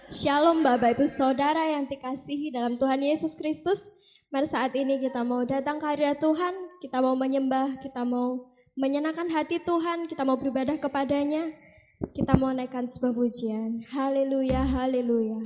Shalom Bapak Ibu Saudara yang dikasihi dalam Tuhan Yesus Kristus. Mari saat ini kita mau datang ke hadirat Tuhan, kita mau menyembah, kita mau menyenangkan hati Tuhan, kita mau beribadah kepadanya, kita mau naikkan sebuah pujian. Haleluya, haleluya.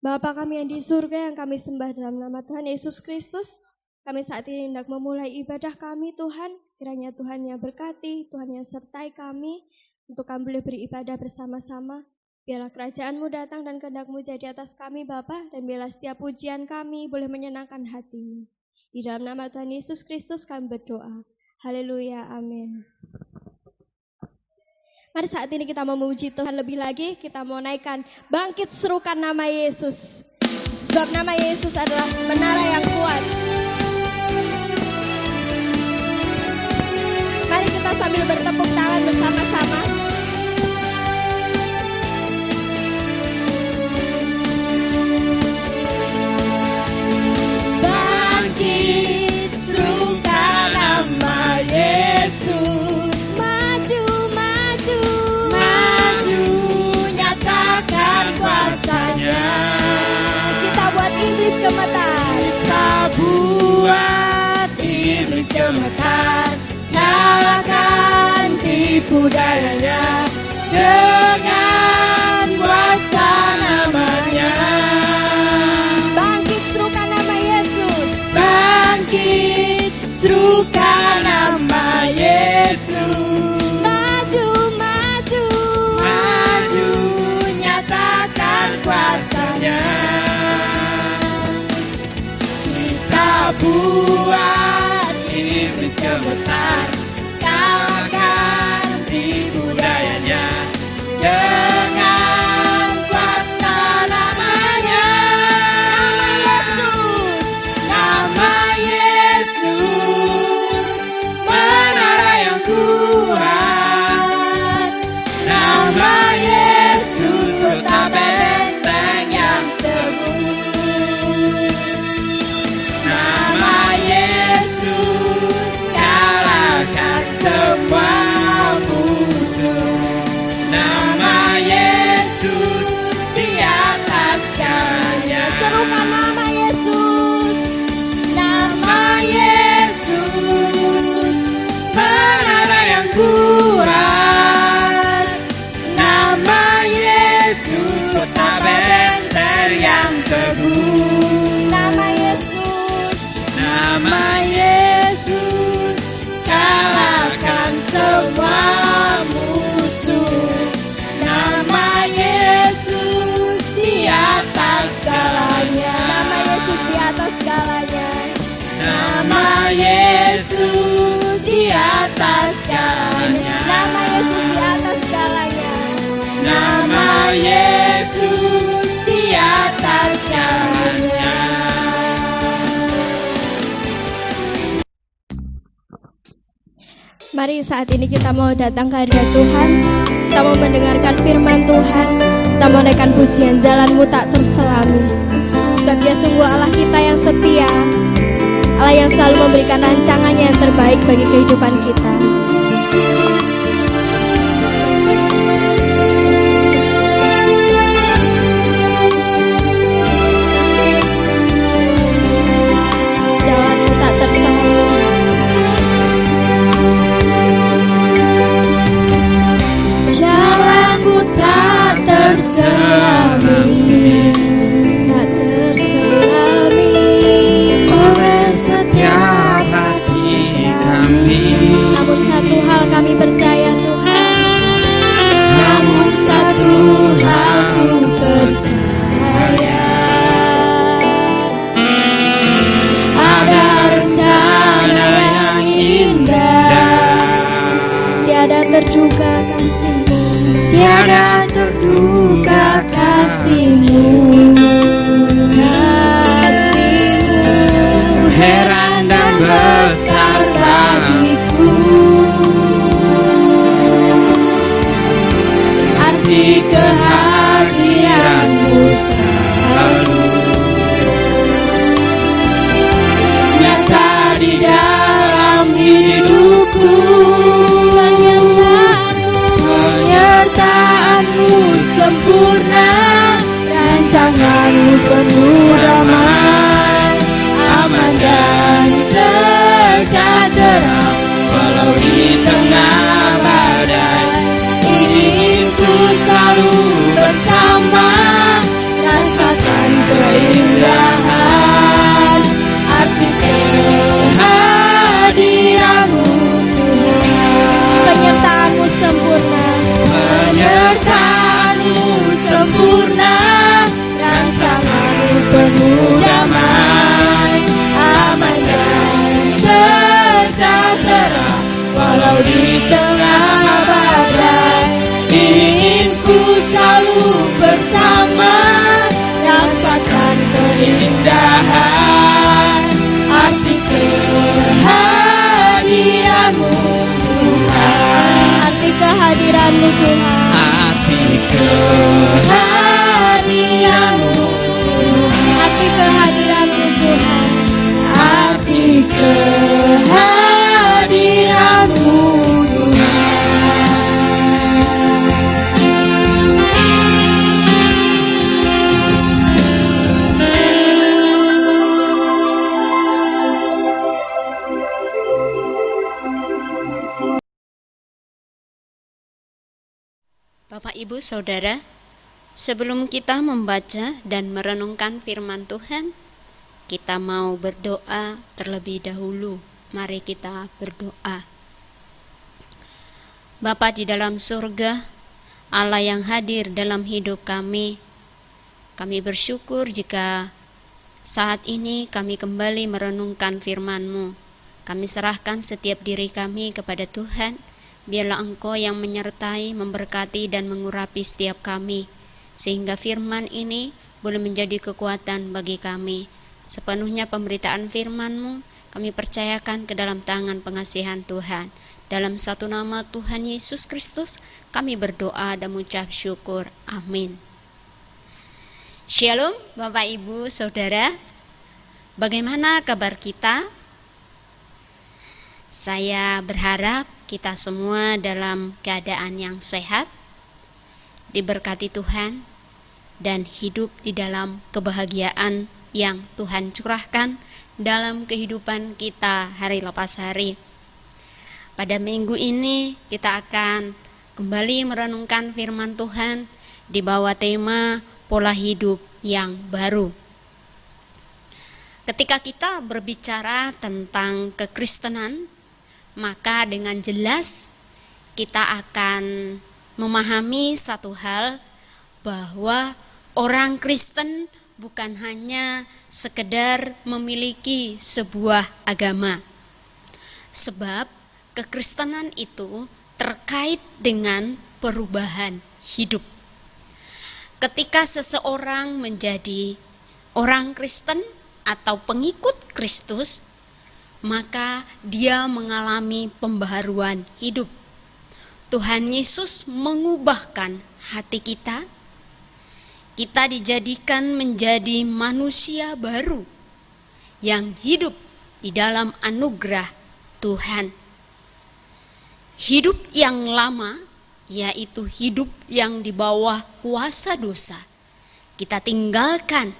Bapa kami yang di surga, yang kami sembah dalam nama Tuhan Yesus Kristus, kami saat ini hendak memulai ibadah kami Tuhan. Kiranya Tuhan yang berkati, Tuhan yang sertai kami, untuk kami boleh beribadah bersama-sama. Biarlah kerajaan-Mu datang dan kehendak-Mu jadi atas kami Bapa, dan biarlah setiap pujian kami boleh menyenangkan hati-Mu. Di dalam nama Tuhan Yesus Kristus kami berdoa. Haleluya, amin. Mari saat ini kita mau memuji Tuhan lebih lagi, kita mau naikkan bangkit serukan nama Yesus. Sebab nama Yesus adalah menara yang kuat. Mari kita sambil bertepuk tangan bersama-sama. Bangkit serukan nama Yesus. Kita buat iblis gemetar. Kita buat iblis gemetar. Kalahkan tipu dayanya dengan kuasa namanya. Bangkit serukan nama Yesus. Bangkit serukan nama Yesus. Kuasanya kita buat iblis gemetar, kalahkan tipu dayanya atas segalanya. Nama Yesus di atas segalanya. Nama Yesus di atas segalanya. Mari saat ini kita mau datang ke hadirat Tuhan. Kita mau mendengarkan firman Tuhan. Kita mau naikkan pujian jalanmu tak terselami. Sebab Dia sungguh Allah kita yang setia, Allah yang selalu memberikan rancangannya yang terbaik bagi kehidupan kita. Jalanmu tak terselami. Jalanku tak terselami, Tak terselami oleh setiap hati kami. Namun satu hal kami percaya Tuhan, Namun satu hal ku percaya, ada rencana yang indah, tiada terduga kasih-Mu. tiada terduga kasih-Mu. Kasih-Mu Heran dan besar bagiku, arti kehadiran-Mu selalu nyata di dalam hidupku. Penyertaan-Mu sempurna, rancangan-Mu penuh damai, aman dan sejahtera walau di tengah badai. Inginku selalu bersama, rasakan keindahan arti kehadiran-Mu Tuhan. penyertaan-Mu sempurna. Penyertaan-Mu sempurna, rancangan-Mu penuh damai, aman dan sejahtera walau di tengah badai. Inginku selalu bersama, rasakan keindahan arti kehadiran-Mu Tuhan. Arti kehadiran-Mu Tuhan. Arti kehadiran-Mu Tuhan. Arti kehadiran-Mu Tuhan. Arti kehadiran-Mu Tuhan. Bapak, Ibu, Saudara, sebelum kita membaca dan merenungkan firman Tuhan, kita mau berdoa terlebih dahulu. Mari kita berdoa. Bapa di dalam surga, Allah yang hadir dalam hidup kami bersyukur jika saat ini kami kembali merenungkan firman-Mu. Kami serahkan setiap diri kami kepada Tuhan. Biarlah Engkau yang menyertai, memberkati dan mengurapi setiap kami, sehingga firman ini boleh menjadi kekuatan bagi kami. Sepenuhnya pemberitaan firman-Mu kami percayakan ke dalam tangan pengasihan Tuhan. Dalam satu nama Tuhan Yesus Kristus kami berdoa dan mengucap syukur. Amin. Shalom Bapak, Ibu, Saudara. Bagaimana kabar kita? Saya berharap kita semua dalam keadaan yang sehat, diberkati Tuhan, dan hidup di dalam kebahagiaan yang Tuhan curahkan dalam kehidupan kita hari lepas hari. Pada minggu ini kita akan kembali merenungkan firman Tuhan di bawah tema pola hidup yang baru. Ketika kita berbicara tentang kekristenan, maka dengan jelas kita akan memahami satu hal, bahwa orang Kristen bukan hanya sekedar memiliki sebuah agama. Sebab kekristenan itu terkait dengan perubahan hidup. Ketika seseorang menjadi orang Kristen atau pengikut Kristus, maka dia mengalami pembaharuan hidup. Tuhan Yesus mengubahkan hati kita. Kita dijadikan menjadi manusia baru yang hidup di dalam anugerah Tuhan. Hidup yang lama, yaitu hidup yang di bawah kuasa dosa, kita tinggalkan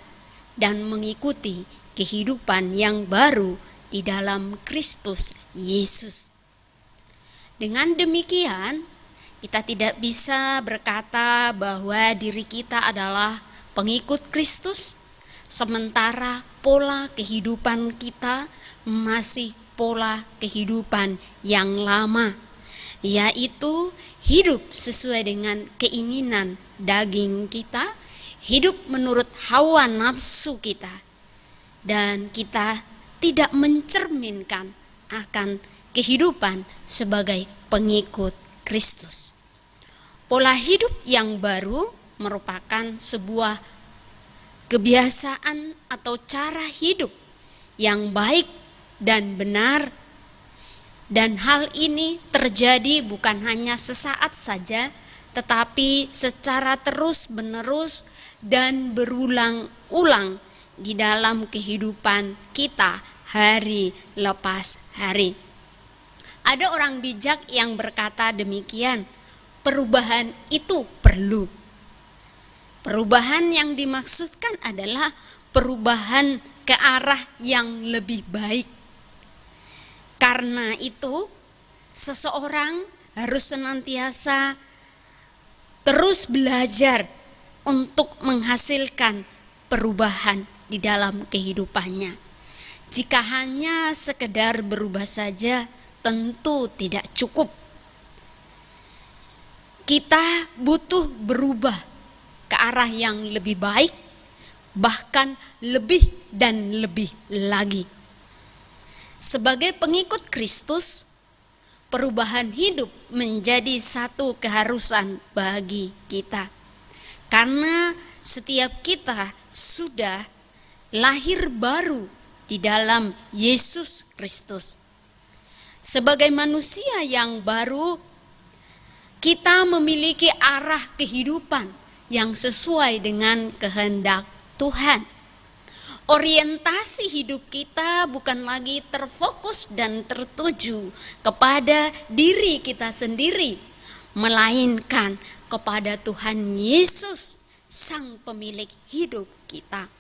dan mengikuti kehidupan yang baru di dalam Kristus Yesus. Dengan demikian, kita tidak bisa berkata bahwa diri kita adalah pengikut Kristus, sementara pola kehidupan kita masih pola kehidupan yang lama, yaitu hidup sesuai dengan keinginan daging kita, hidup menurut hawa nafsu kita, dan kita tidak mencerminkan akan kehidupan sebagai pengikut Kristus. Pola hidup yang baru merupakan sebuah kebiasaan atau cara hidup yang baik dan benar. Dan hal ini terjadi bukan hanya sesaat saja, tetapi secara terus-menerus dan berulang-ulang di dalam kehidupan kita hari lepas hari. Ada orang bijak yang berkata demikian, perubahan itu perlu. Perubahan yang dimaksudkan adalah perubahan ke arah yang lebih baik. Karena itu, seseorang harus senantiasa terus belajar untuk menghasilkan perubahan di dalam kehidupannya. Jika hanya sekedar berubah saja, tentu tidak cukup. Kita butuh berubah ke arah yang lebih baik, bahkan lebih dan lebih lagi. Sebagai pengikut Kristus, perubahan hidup menjadi satu keharusan bagi kita. Karena setiap kita sudah lahir baru di dalam Yesus Kristus. Sebagai manusia yang baru, kita memiliki arah kehidupan yang sesuai dengan kehendak Tuhan. Orientasi hidup kita bukan lagi terfokus dan tertuju kepada diri kita sendiri, melainkan kepada Tuhan Yesus, Sang Pemilik hidup kita.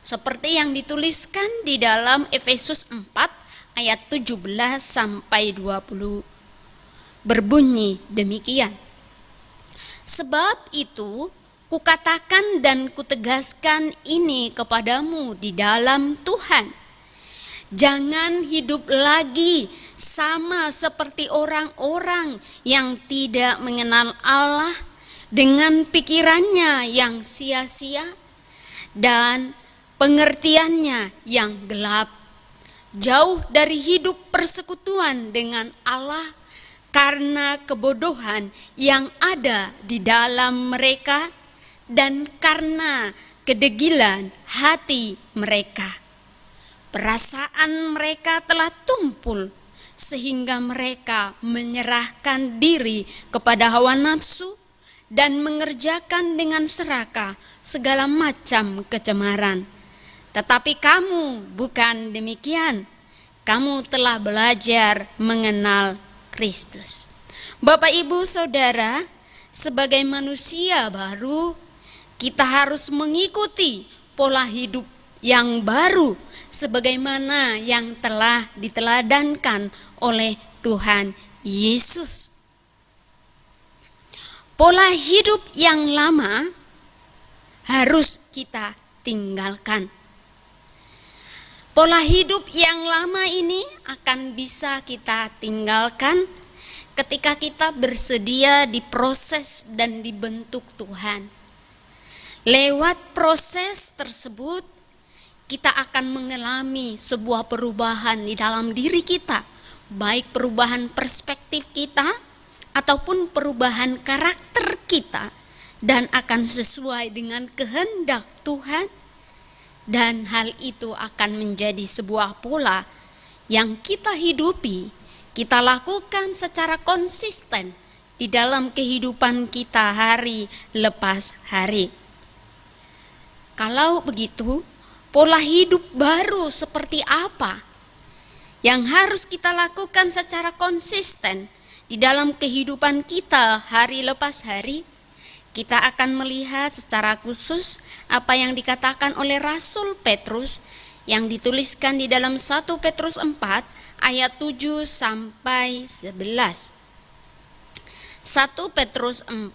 Seperti yang dituliskan di dalam Efesus 4 ayat 17 sampai 20 berbunyi demikian. Sebab itu kukatakan dan kutegaskan ini kepadamu di dalam Tuhan. Jangan hidup lagi sama seperti orang-orang yang tidak mengenal Allah dengan pikirannya yang sia-sia dan pengertiannya yang gelap. Jauh dari hidup persekutuan dengan Allah karena kebodohan yang ada di dalam mereka dan karena kedegilan hati mereka. Perasaan mereka telah tumpul sehingga mereka menyerahkan diri kepada hawa nafsu dan mengerjakan dengan serakah segala macam kecemaran. Tetapi kamu bukan demikian. Kamu telah belajar mengenal Kristus. Bapak, Ibu, Saudara, sebagai manusia baru, kita harus mengikuti pola hidup yang baru sebagaimana yang telah diteladankan oleh Tuhan Yesus. Pola hidup yang lama harus kita tinggalkan. Pola hidup yang lama ini akan bisa kita tinggalkan ketika kita bersedia diproses dan dibentuk Tuhan. Lewat proses tersebut, kita akan mengalami sebuah perubahan di dalam diri kita, baik perubahan perspektif kita ataupun perubahan karakter kita, dan akan sesuai dengan kehendak Tuhan, dan hal itu akan menjadi sebuah pola yang kita hidupi, kita lakukan secara konsisten di dalam kehidupan kita hari lepas hari. Kalau begitu, pola hidup baru seperti apa yang harus kita lakukan secara konsisten di dalam kehidupan kita hari lepas hari? Kita akan melihat secara khusus apa yang dikatakan oleh Rasul Petrus yang dituliskan di dalam 1 Petrus 4 ayat 7 sampai 11. 1 Petrus 4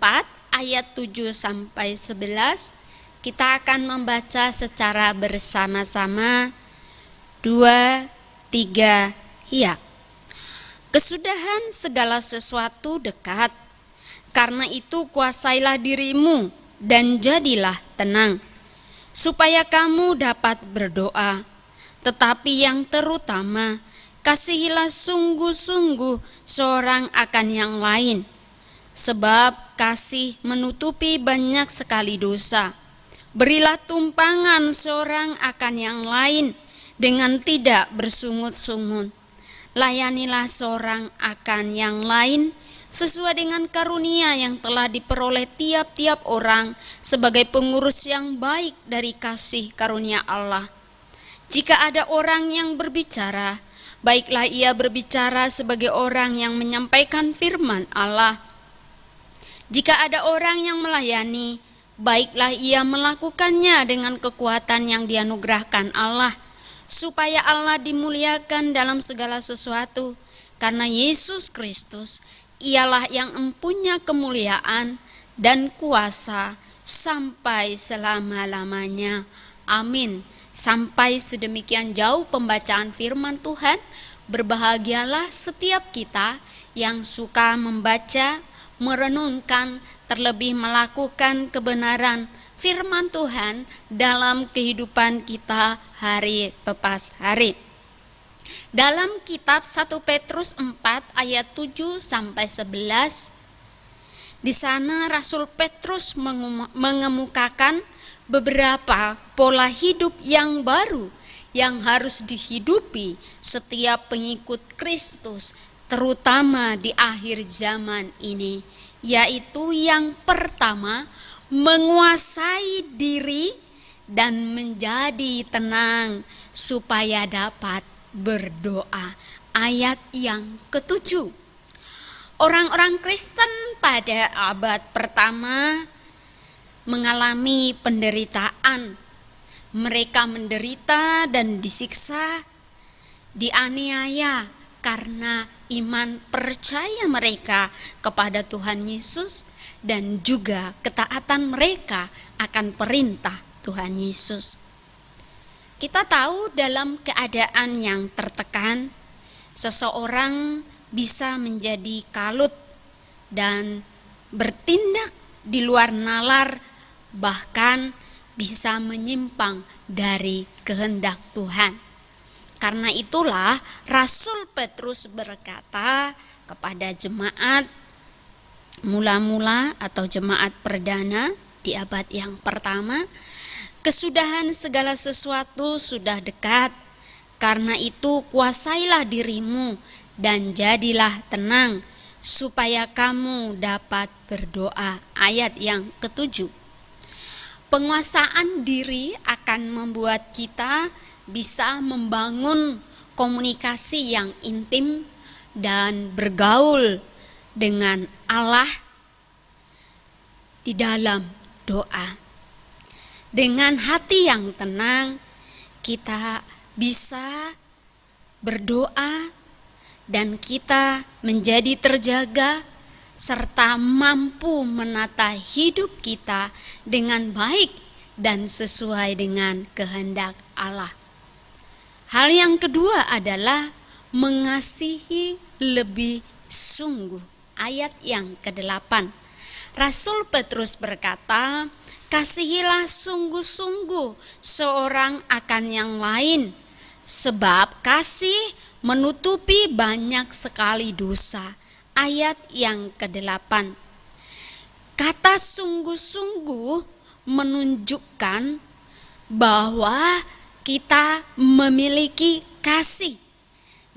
ayat 7 sampai 11, kita akan membaca secara bersama-sama. 2, 3, ya. Kesudahan segala sesuatu dekat. Karena itu kuasailah dirimu dan jadilah tenang, supaya kamu dapat berdoa. Tetapi yang terutama, kasihilah sungguh-sungguh seorang akan yang lain, sebab kasih menutupi banyak sekali dosa. Berilah tumpangan seorang akan yang lain dengan tidak bersungut-sungut. Layanilah seorang akan yang lain sesuai dengan karunia yang telah diperoleh tiap-tiap orang sebagai pengurus yang baik dari kasih karunia Allah. Jika ada orang yang berbicara, baiklah ia berbicara sebagai orang yang menyampaikan firman Allah. Jika ada orang yang melayani, baiklah ia melakukannya dengan kekuatan yang dianugerahkan Allah, supaya Allah dimuliakan dalam segala sesuatu, karena Yesus Kristus ialah yang empunya kemuliaan dan kuasa sampai selama-lamanya. Amin. Sampai sedemikian jauh pembacaan firman Tuhan. Berbahagialah setiap kita yang suka membaca, merenungkan, terlebih melakukan kebenaran firman Tuhan dalam kehidupan kita hari lepas hari. Dalam kitab 1 Petrus 4 ayat 7 sampai 11, di sana Rasul Petrus mengemukakan beberapa pola hidup yang baru yang harus dihidupi setiap pengikut Kristus, terutama di akhir zaman ini, yaitu yang pertama, menguasai diri dan menjadi tenang supaya dapat berdoa. Ayat yang ke-7. Orang-orang Kristen pada abad pertama mengalami penderitaan. Mereka menderita dan disiksa, dianiaya karena iman percaya mereka kepada Tuhan Yesus dan juga ketaatan mereka akan perintah Tuhan Yesus. Kita tahu dalam keadaan yang tertekan, seseorang bisa menjadi kalut dan bertindak di luar nalar, bahkan bisa menyimpang dari kehendak Tuhan. Karena itulah Rasul Petrus berkata kepada jemaat mula-mula atau jemaat perdana di abad yang pertama, kesudahan segala sesuatu sudah dekat. Karena itu kuasailah dirimu dan jadilah tenang supaya kamu dapat berdoa. Ayat yang ke-7. Penguasaan diri akan membuat kita bisa membangun komunikasi yang intim dan bergaul dengan Allah di dalam doa. Dengan hati yang tenang, kita bisa berdoa dan kita menjadi terjaga serta mampu menata hidup kita dengan baik dan sesuai dengan kehendak Allah. Hal yang kedua adalah mengasihi lebih sungguh. Ayat yang ke-8. Rasul Petrus berkata, kasihilah sungguh-sungguh seorang akan yang lain, sebab kasih menutupi banyak sekali dosa. Ayat yang ke-8. Kata sungguh-sungguh menunjukkan bahwa kita memiliki kasih.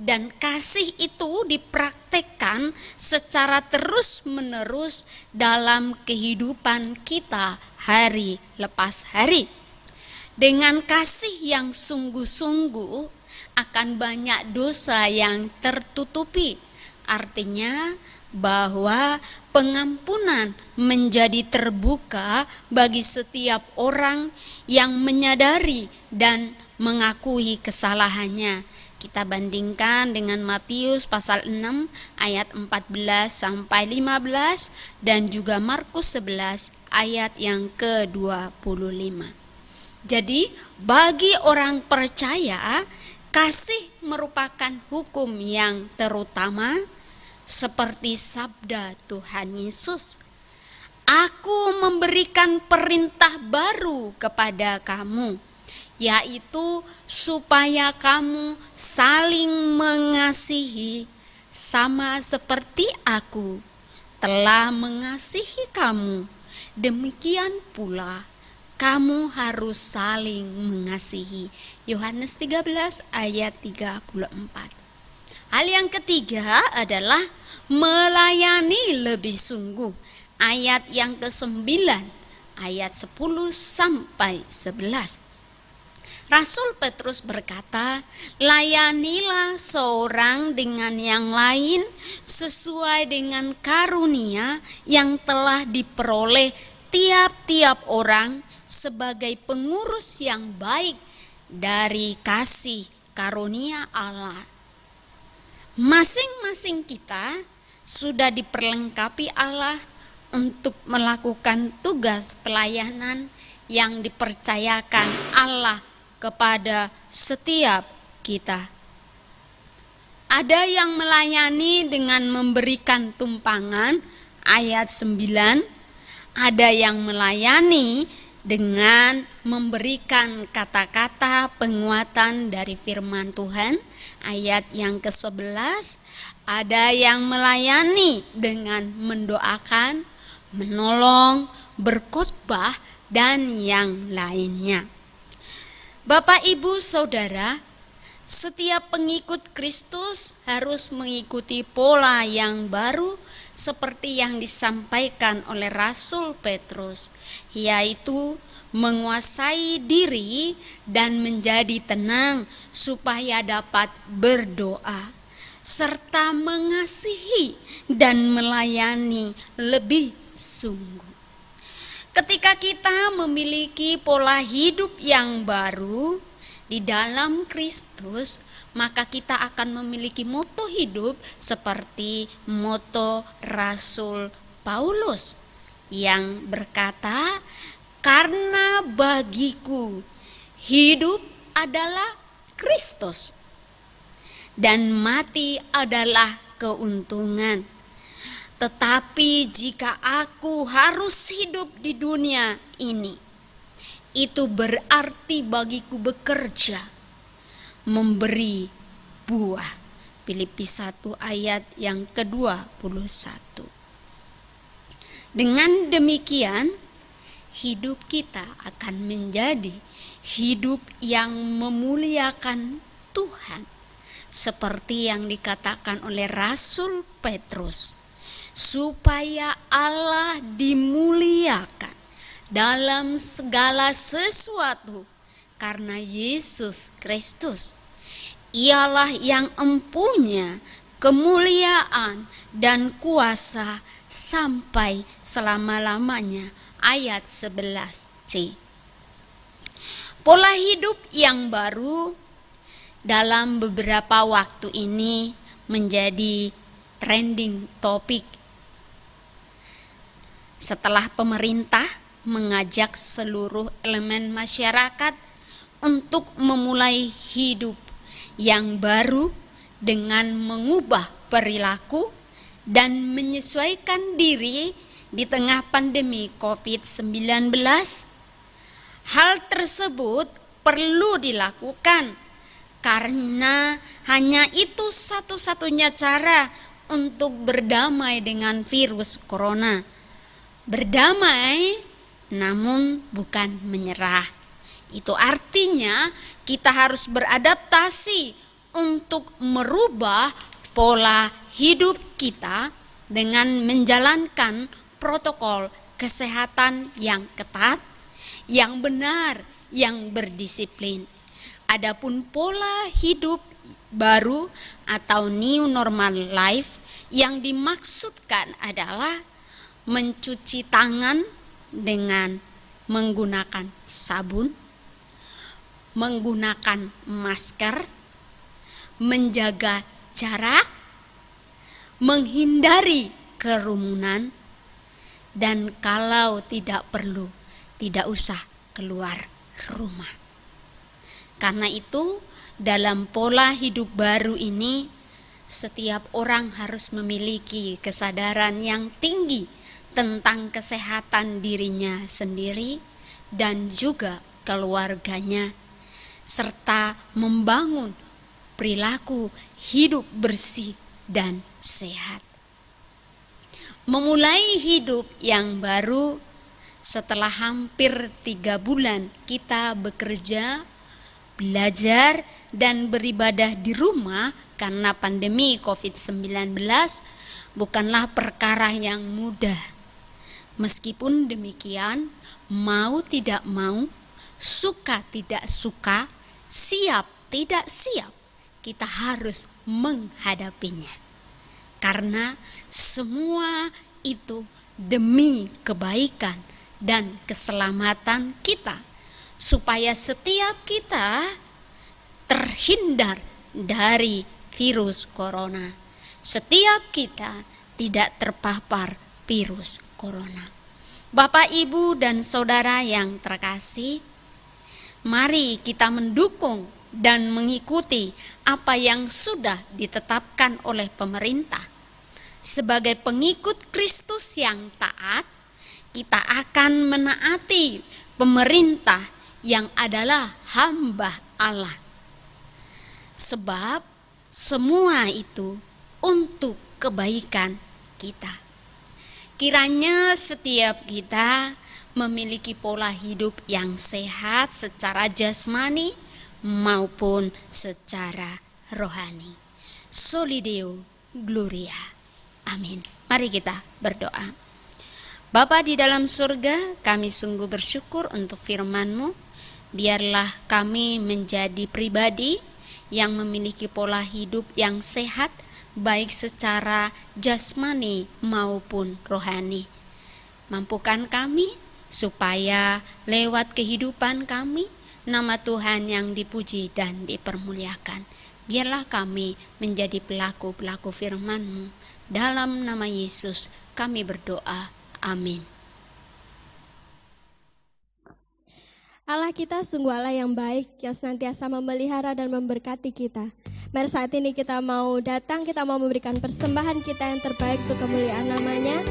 Dan kasih itu dipraktekkan secara terus-menerus dalam kehidupan kita hari lepas hari. Dengan kasih yang sungguh-sungguh akan banyak dosa yang tertutupi. Artinya bahwa pengampunan menjadi terbuka bagi setiap orang yang menyadari dan mengakui kesalahannya. Kita bandingkan dengan Matius pasal 6 ayat 14 sampai 15 dan juga Markus 11 ayat yang ke-25. Jadi bagi orang percaya, kasih merupakan hukum yang terutama seperti sabda Tuhan Yesus. Aku memberikan perintah baru kepada kamu, yaitu supaya kamu saling mengasihi sama seperti aku telah mengasihi kamu. Demikian pula kamu harus saling mengasihi. Yohanes 13 ayat 34. Hal yang ketiga adalah melayani lebih sungguh. Ayat yang ke-9, ayat 10 sampai 11. Rasul Petrus berkata, layanilah seorang dengan yang lain sesuai dengan karunia yang telah diperoleh tiap-tiap orang sebagai pengurus yang baik dari kasih karunia Allah. Masing-masing kita sudah diperlengkapi Allah untuk melakukan tugas pelayanan yang dipercayakan Allah kepada setiap kita. Ada yang melayani dengan memberikan tumpangan, ayat 9. Ada yang melayani dengan memberikan kata-kata penguatan dari firman Tuhan, ayat yang ke-11. Ada yang melayani dengan mendoakan, menolong, berkhotbah, dan yang lainnya. Bapak, Ibu, Saudara, setiap pengikut Kristus harus mengikuti pola yang baru seperti yang disampaikan oleh Rasul Petrus, yaitu menguasai diri dan menjadi tenang supaya dapat berdoa, serta mengasihi dan melayani lebih sungguh. Ketika kita memiliki pola hidup yang baru di dalam Kristus, maka kita akan memiliki moto hidup seperti moto Rasul Paulus yang berkata, karena bagiku hidup adalah Kristus dan mati adalah keuntungan. Tetapi jika aku harus hidup di dunia ini, itu berarti bagiku bekerja, memberi buah. Filipi 1 ayat yang ke-21. Dengan demikian, hidup kita akan menjadi hidup yang memuliakan Tuhan, seperti yang dikatakan oleh Rasul Petrus, supaya Allah dimuliakan dalam segala sesuatu karena Yesus Kristus. Ialah yang empunya kemuliaan dan kuasa sampai selama-lamanya. Ayat 11c. Pola hidup yang baru dalam beberapa waktu ini menjadi trending topik. Setelah pemerintah mengajak seluruh elemen masyarakat untuk memulai hidup yang baru dengan mengubah perilaku dan menyesuaikan diri di tengah pandemi COVID-19, hal tersebut perlu dilakukan karena hanya itu satu-satunya cara untuk berdamai dengan virus corona. Berdamai namun bukan menyerah. Itu artinya kita harus beradaptasi untuk merubah pola hidup kita dengan menjalankan protokol kesehatan yang ketat, yang benar, yang berdisiplin. Adapun pola hidup baru atau new normal life yang dimaksudkan adalah mencuci tangan dengan menggunakan sabun, menggunakan masker, menjaga jarak, menghindari kerumunan, dan kalau tidak perlu, tidak usah keluar rumah. Karena itu, dalam pola hidup baru ini, setiap orang harus memiliki kesadaran yang tinggi tentang kesehatan dirinya sendiri dan juga keluarganya, serta membangun perilaku hidup bersih dan sehat. Memulai hidup yang baru setelah hampir 3 bulan kita bekerja, belajar, dan beribadah di rumah karena pandemi COVID-19 bukanlah perkara yang mudah. Meskipun demikian, mau tidak mau, suka tidak suka, siap tidak siap, kita harus menghadapinya. Karena semua itu demi kebaikan dan keselamatan kita, supaya setiap kita terhindar dari virus corona. Setiap kita tidak terpapar virus corona. Bapak, Ibu, dan Saudara yang terkasih, mari kita mendukung dan mengikuti apa yang sudah ditetapkan oleh pemerintah. Sebagai pengikut Kristus yang taat, kita akan menaati pemerintah yang adalah hamba Allah. Sebab semua itu untuk kebaikan kita. Kiranya setiap kita memiliki pola hidup yang sehat secara jasmani maupun secara rohani. Soli Deo Gloria. Amin. Mari kita berdoa. Bapa di dalam surga, kami sungguh bersyukur untuk firman-Mu. Biarlah kami menjadi pribadi yang memiliki pola hidup yang sehat, baik secara jasmani maupun rohani. Mampukan kami supaya lewat kehidupan kami, nama Tuhan yang dipuji dan dipermuliakan. Biarlah kami menjadi pelaku-pelaku firman-Mu. Dalam nama Yesus kami berdoa. Amin. Allah kita sungguh Allah yang baik, yang senantiasa memelihara dan memberkati kita. Mari saat ini kita mau datang, kita mau memberikan persembahan kita yang terbaik untuk kemuliaan namanya.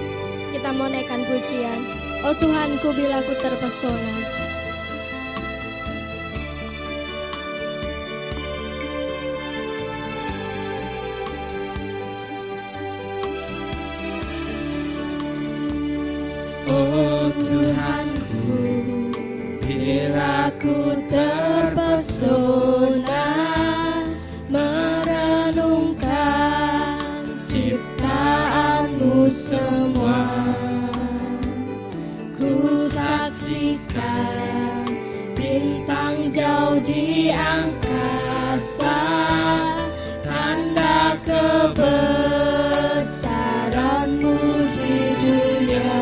Kita mau naikkan pujian. Oh Tuhanku, bila ku terpesona. Oh Tuhanku, bila ku terpesona merenungkan ciptaan-Mu semua, ku saksikan bintang jauh di angkasa, tanda kebesaran-Mu di dunia.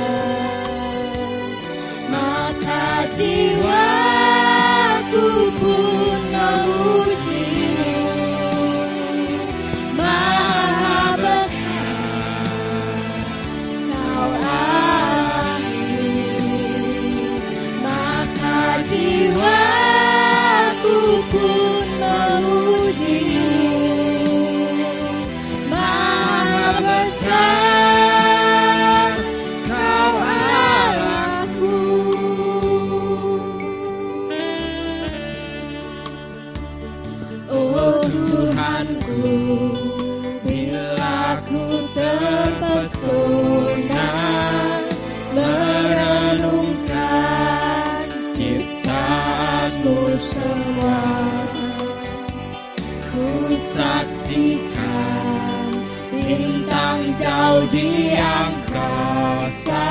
Maka jiwaku pun memuji-Mu, Maha besar Kau Allahku. Maka jiwaku pun memuji-Mu, Maha besar Kau Allahku. saksikan bintang jauh di angkasa,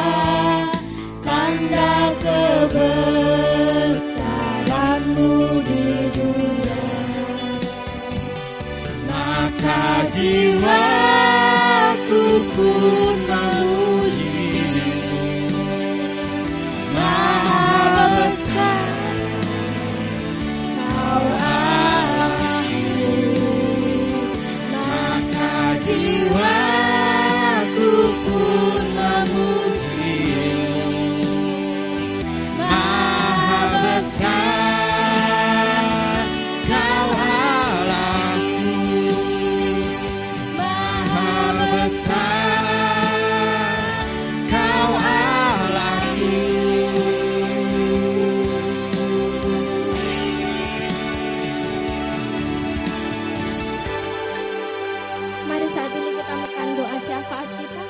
tanda kebesaran-Mu di dunia. Maka jiwaku pun memuji-Mu, Maha besar Kau Allahku. Maka jiwaku pun memuji-Mu, Maha besar Kau Allahku. Maha besar Kau Allahku. Mari saat ini kita mekan doa syafaat kita.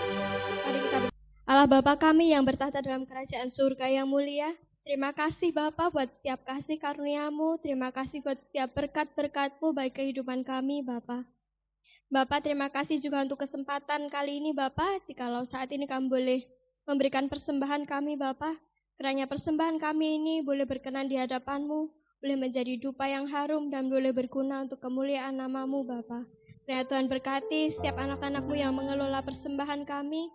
Mari kita Allah Bapa kami yang bertahta dalam kerajaan surga yang mulia, terima kasih Bapa buat setiap kasih karunia-Mu, terima kasih buat setiap berkat-berkat-Mu baik kehidupan kami Bapa. Bapa terima kasih juga untuk kesempatan kali ini Bapa, jikalau saat ini kami boleh memberikan persembahan kami Bapa, kiranya persembahan kami ini boleh berkenan di hadapan-Mu, boleh menjadi dupa yang harum dan boleh berguna untuk kemuliaan nama-Mu Bapa. Kiranya Tuhan berkati setiap anak-anak-Mu yang mengelola persembahan kami,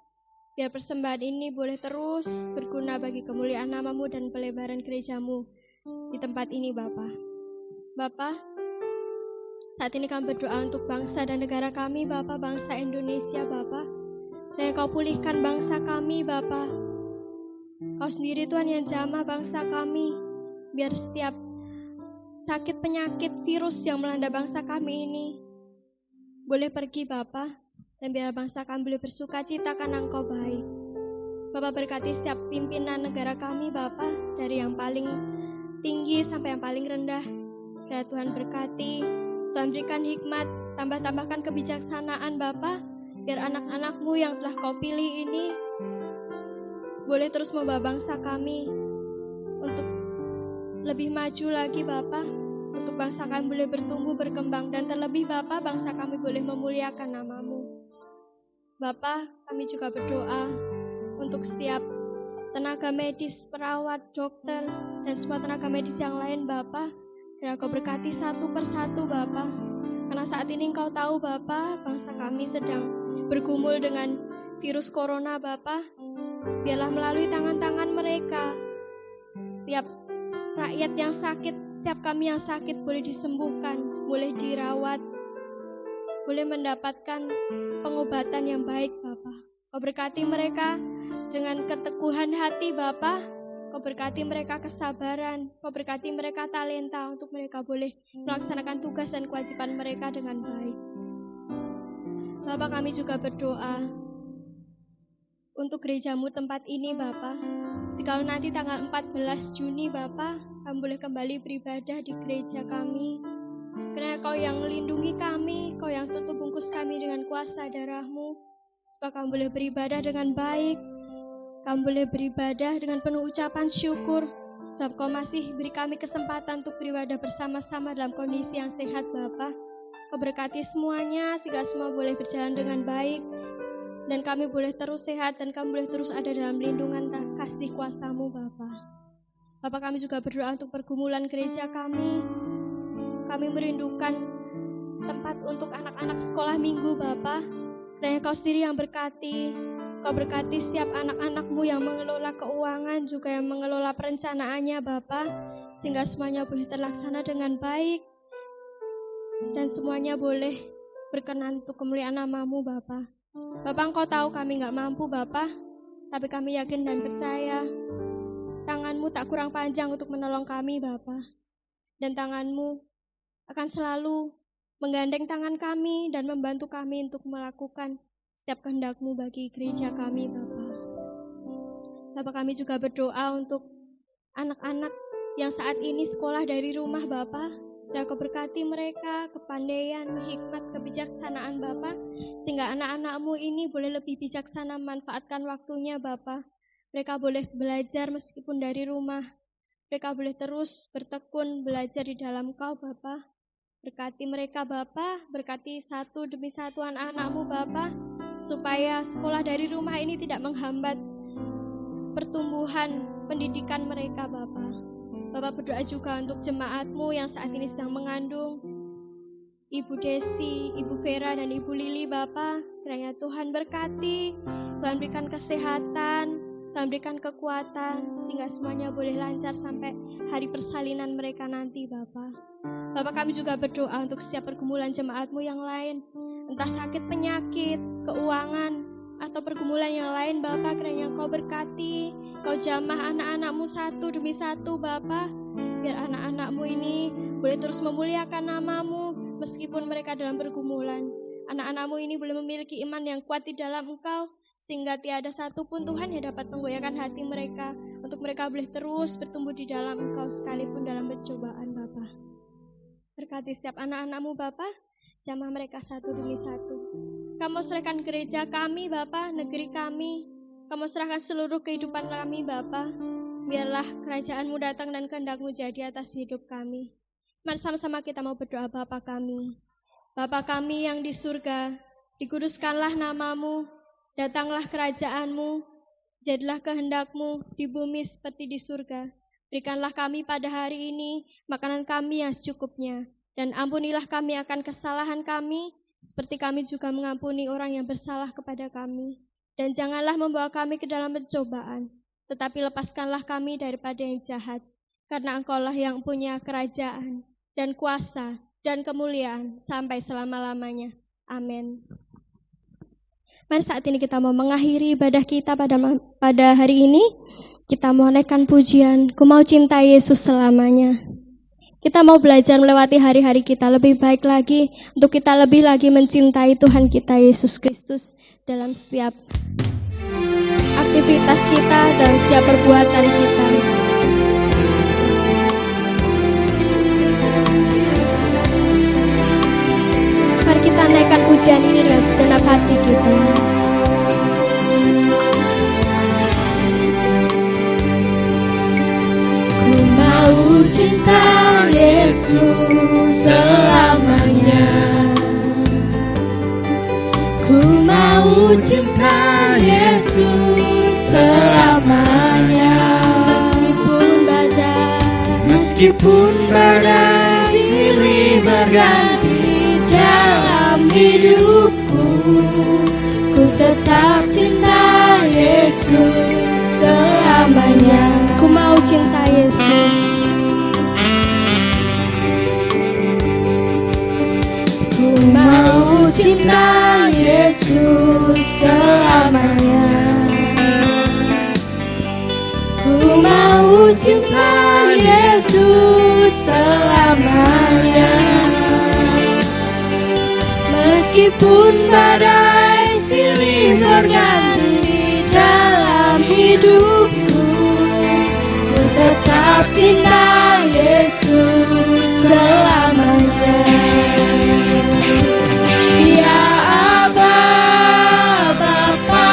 biar persembahan ini boleh terus berguna bagi kemuliaan nama-Mu dan pelebaran gereja-Mu di tempat ini Bapa. Bapa, saat ini kami berdoa untuk bangsa dan negara kami Bapa, bangsa Indonesia Bapa. Dan Kau pulihkan bangsa kami Bapa. Kau sendiri Tuhan yang jamah bangsa kami, biar setiap sakit penyakit virus yang melanda bangsa kami ini boleh pergi Bapa, dan biar bangsa kami boleh bersukacita karena Engkau baik. Bapa berkati setiap pimpinan negara kami Bapa, dari yang paling tinggi sampai yang paling rendah. Biar Tuhan berkati, Tuhan berikan hikmat, tambahkan kebijaksanaan Bapa, biar anak-anak-Mu yang telah Kau pilih ini boleh terus membawa bangsa kami untuk lebih maju lagi Bapa, untuk bangsa kami boleh bertumbuh, berkembang, dan terlebih Bapa, bangsa kami boleh memuliakan nama-Mu. Bapa, kami juga berdoa untuk setiap tenaga medis, perawat, dokter, dan semua tenaga medis yang lain Bapa, biar Kau berkati satu persatu Bapa, karena saat ini Engkau tahu Bapa, bangsa kami sedang bergumul dengan virus corona Bapa. Biarlah melalui tangan-tangan mereka setiap rakyat yang sakit, setiap kami yang sakit boleh disembuhkan, boleh dirawat, boleh mendapatkan pengobatan yang baik Bapa. Kau berkati mereka dengan keteguhan hati Bapa. Kau berkati mereka kesabaran, Kau berkati mereka talenta untuk mereka boleh melaksanakan tugas dan kewajiban mereka dengan baik. Bapa, kami juga berdoa untuk gereja-Mu tempat ini Bapa. Jikalau nanti tanggal 14 Juni Bapa, kami boleh kembali beribadah di gereja kami. Karena Kau yang melindungi kami, Kau yang tutup bungkus kami dengan kuasa darah-Mu, supaya kami boleh beribadah dengan baik. Kami boleh beribadah dengan penuh ucapan syukur, sebab Kau masih beri kami kesempatan untuk beribadah bersama-sama dalam kondisi yang sehat Bapa. Kau berkati semuanya, sehingga semua boleh berjalan dengan baik, dan kami boleh terus sehat, dan kami boleh terus ada dalam lindungan kasih kuasa-Mu Bapa. Bapa, kami juga berdoa untuk pergumulan gereja kami. Kami merindukan tempat untuk anak-anak sekolah minggu Bapa. Dan Kau sendiri yang berkati. Kau berkati setiap anak-anak-Mu yang mengelola keuangan, juga yang mengelola perencanaannya Bapa, sehingga semuanya boleh terlaksana dengan baik, dan semuanya boleh berkenan untuk kemuliaan nama-Mu Bapa. Bapa, Engkau tahu kami gak mampu Bapa, tapi kami yakin dan percaya tangan-Mu tak kurang panjang untuk menolong kami Bapa. Dan tangan-Mu akan selalu menggandeng tangan kami dan membantu kami untuk melakukan setiap kehendak-Mu bagi gereja kami Bapa. Bapa, kami juga berdoa untuk anak-anak yang saat ini sekolah dari rumah Bapa. Dan Kau berkati mereka kepandaian, hikmat, kebijaksanaan Bapa, sehingga anak-anak-Mu ini boleh lebih bijaksana memanfaatkan waktunya Bapa. Mereka boleh belajar meskipun dari rumah. Mereka boleh terus bertekun belajar di dalam Kau Bapa. Berkati mereka Bapa, berkati satu demi satu anak-anak-Mu Bapa, supaya sekolah dari rumah ini tidak menghambat pertumbuhan pendidikan mereka Bapa. Bapa berdoa juga untuk jemaat-Mu yang saat ini sedang mengandung, Ibu Desi, Ibu Vera, dan Ibu Lili Bapa. Kiranya Tuhan berkati, Tuhan berikan kesehatan, Tuhan berikan kekuatan, sehingga semuanya boleh lancar sampai hari persalinan mereka nanti Bapa. Bapak, kami juga berdoa untuk setiap pergumulan jemaat-Mu yang lain, entah sakit, penyakit, keuangan, atau pergumulan yang lain Bapak. Kiranya Kau berkati, Kau jamah anak-anak-Mu satu demi satu Bapak, biar anak-anak-Mu ini boleh terus memuliakan nama-Mu meskipun mereka dalam pergumulan. Anak-anak-Mu ini boleh memiliki iman yang kuat di dalam Engkau, sehingga tiada satu pun Tuhan yang dapat menggoyahkan hati mereka, untuk mereka boleh terus bertumbuh di dalam Engkau sekalipun dalam pencobaan Bapak. Berkati setiap anak-anak-Mu Bapa, jamah mereka satu demi satu. Kamu serahkan gereja kami Bapa, negeri kami. Kamu serahkan seluruh kehidupan kami Bapa. Biarlah kerajaan-Mu datang dan kehendak-Mu jadi atas hidup kami. Mari sama-sama kita mau berdoa. Bapa kami. Bapa kami yang di surga, dikuduskanlah nama-Mu, datanglah kerajaan-Mu, jadilah kehendak-Mu di bumi seperti di surga. Berikanlah kami pada hari ini makanan kami yang secukupnya, dan ampunilah kami akan kesalahan kami, seperti kami juga mengampuni orang yang bersalah kepada kami. Dan janganlah membawa kami ke dalam pencobaan, tetapi lepaskanlah kami daripada yang jahat, karena Engkau-lah yang punya kerajaan, dan kuasa, dan kemuliaan, sampai selama-lamanya. Amin. Mari saat ini kita mau mengakhiri ibadah kita pada hari ini. Kita mau naikkan pujian, Ku mau cintai Yesus selamanya. Kita mau belajar melewati hari-hari kita lebih baik lagi, untuk kita lebih lagi mencintai Tuhan kita Yesus Kristus dalam setiap aktivitas kita, dalam setiap perbuatan kita. Mari kita naikkan pujian ini dengan segenap hati kita. Mau cinta Yesus selamanya. Ku mau cinta Yesus selamanya. Meskipun badai silih berganti dalam hidupku, ku tetap cinta Yesus selamanya. Ku mau cinta Yesus. Ku mau cinta Yesus selamanya. Ku mau cinta Yesus selamanya. Meskipun badai silih berganti dalam hidupku, ku tetap cinta Yesus selamanya. Ya Aba, Bapa,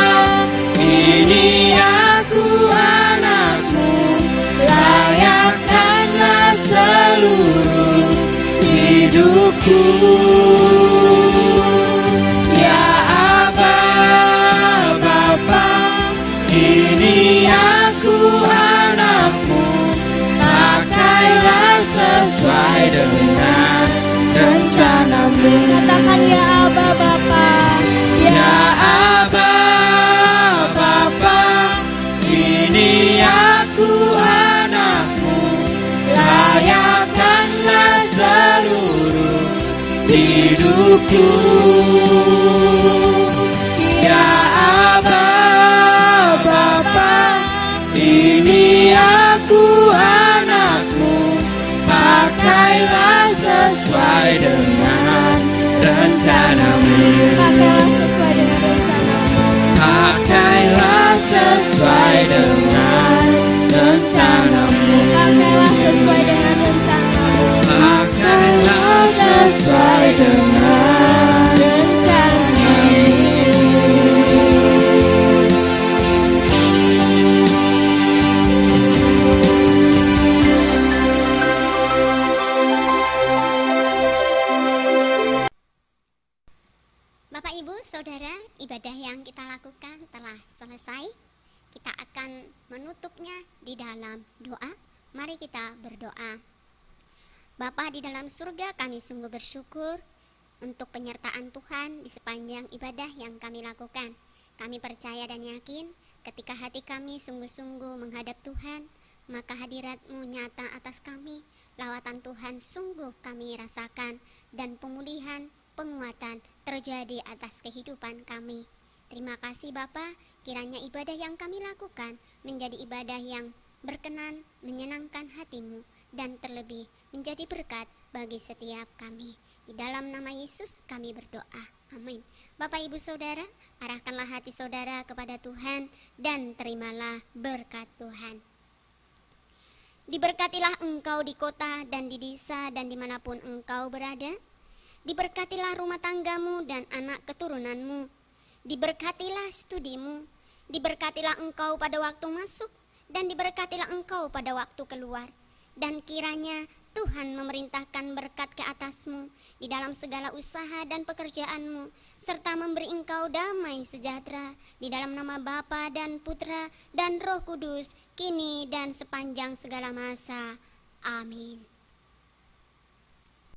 ini aku anakmu, layakkanlah seluruh hidupku. Ya Aba, Bapa, ini aku anakmu, pakailah sesuai dengan rencanamu. Katakan ya Aba Bapa. Ya Aba, Bapa, ini aku anakmu, layakkanlah seluruh hidupku. Ya Aba, Bapa, ini aku anakmu, pakailah sesuai dengan rencanamu. Pakailah sesuai dengan rencanamu. Pakailah sesuai dengan rencanamu. Pakailah sesuai dengan rencanamu. di dalam doa. Mari kita berdoa. Bapa di dalam surga, kami sungguh bersyukur untuk penyertaan Tuhan di sepanjang ibadah yang kami lakukan. Kami percaya dan yakin ketika hati kami sungguh-sungguh menghadap Tuhan, maka hadirat-Mu nyata atas kami. Lawatan Tuhan sungguh kami rasakan, dan pemulihan, penguatan terjadi atas kehidupan kami. Terima kasih Bapa, kiranya ibadah yang kami lakukan menjadi ibadah yang berkenan, menyenangkan hati-Mu, dan terlebih menjadi berkat bagi setiap kami. Di dalam nama Yesus kami berdoa. Amin. Bapak Ibu Saudara, arahkanlah hati saudara kepada Tuhan dan terimalah berkat Tuhan. Diberkatilah engkau di kota dan di desa dan dimanapun engkau berada. Diberkatilah rumah tanggamu dan anak keturunanmu. Diberkatilah studimu. Diberkatilah engkau pada waktu masuk dan diberkatilah engkau pada waktu keluar. Dan kiranya Tuhan memerintahkan berkat ke atasmu di dalam segala usaha dan pekerjaanmu, serta memberi engkau damai sejahtera di dalam nama Bapa dan Putra dan Roh Kudus, kini dan sepanjang segala masa. Amin.